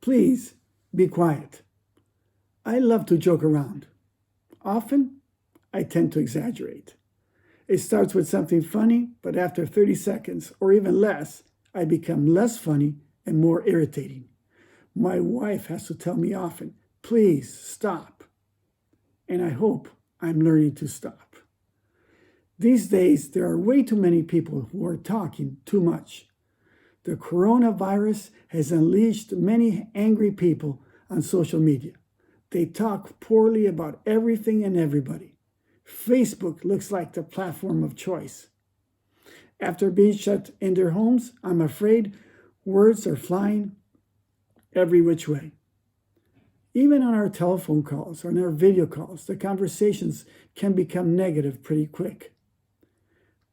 Please be quiet. I love to joke around. Often, I tend to exaggerate. It starts with something funny, but after 30 seconds or even less, I become less funny and more irritating. My wife has to tell me often, please stop. And I hope I'm learning to stop. These days, there are way too many people who are talking too much. The coronavirus has unleashed many angry people on social media. They talk poorly about everything and everybody. Facebook looks like the platform of choice. After being shut in their homes, I'm afraid words are flying every which way. Even on our telephone calls or on our video calls, the conversations can become negative pretty quick.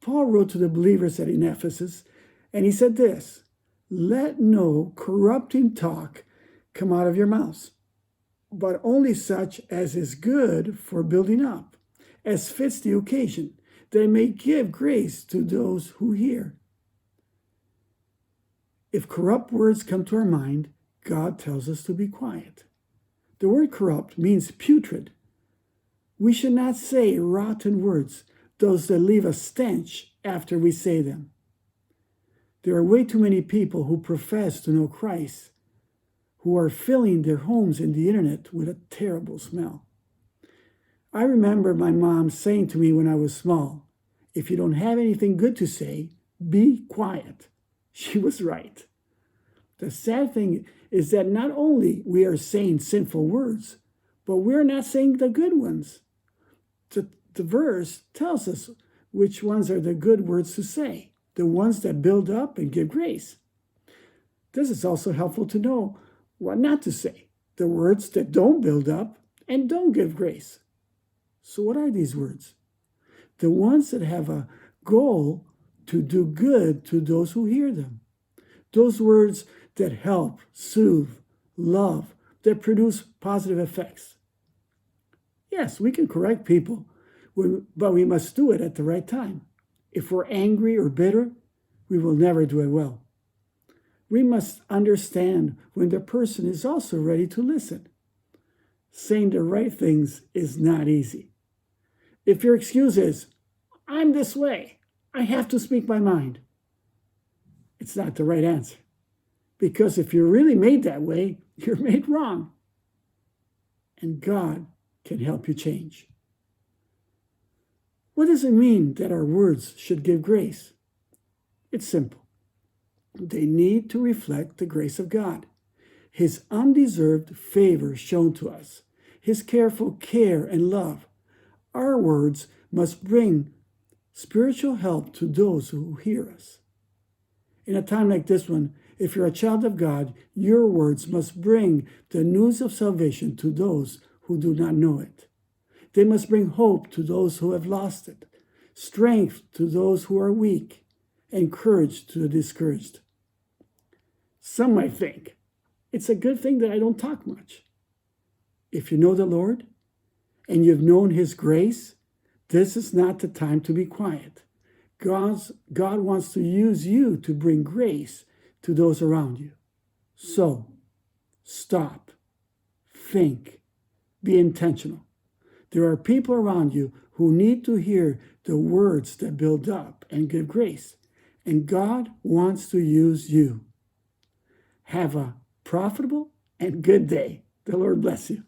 Paul wrote to the believers at Ephesus, and he said this, let no corrupting talk come out of your mouths, but only such as is good for building up, as fits the occasion, that it may give grace to those who hear. If corrupt words come to our mind, God tells us to be quiet. The word corrupt means putrid. We should not say rotten words, those that leave a stench after we say them. There are way too many people who profess to know Christ, who are filling their homes and the internet with a terrible smell. I remember my mom saying to me when I was small, if you don't have anything good to say, be quiet. She was right. The sad thing is that not only we are saying sinful words, but we're not saying the good ones. The verse tells us which ones are the good words to say, the ones that build up and give grace. This is also helpful to know what not to say, the words that don't build up and don't give grace. So what are these words? The ones that have a goal to do good to those who hear them. Those words that help, soothe, love, that produce positive effects. Yes, we can correct people, but we must do it at the right time. If we're angry or bitter, we will never do it well. We must understand when the person is also ready to listen. Saying the right things is not easy. If your excuse is, I'm this way, I have to speak my mind, it's not the right answer. Because if you're really made that way, you're made wrong. And God can help you change. What does it mean that our words should give grace? It's simple. They need to reflect the grace of God, His undeserved favor shown to us, His careful care and love. Our words must bring spiritual help to those who hear us. In a time like this one, if you're a child of God, your words must bring the news of salvation to those who do not know it. They must bring hope to those who have lost it, strength to those who are weak, and courage to the discouraged. Some might think, it's a good thing that I don't talk much. If you know the Lord, and you've known His grace, this is not the time to be quiet. God wants to use you to bring grace to those around you. So, stop, think, be intentional. There are people around you who need to hear the words that build up and give grace, and God wants to use you. Have a profitable and good day. The Lord bless you.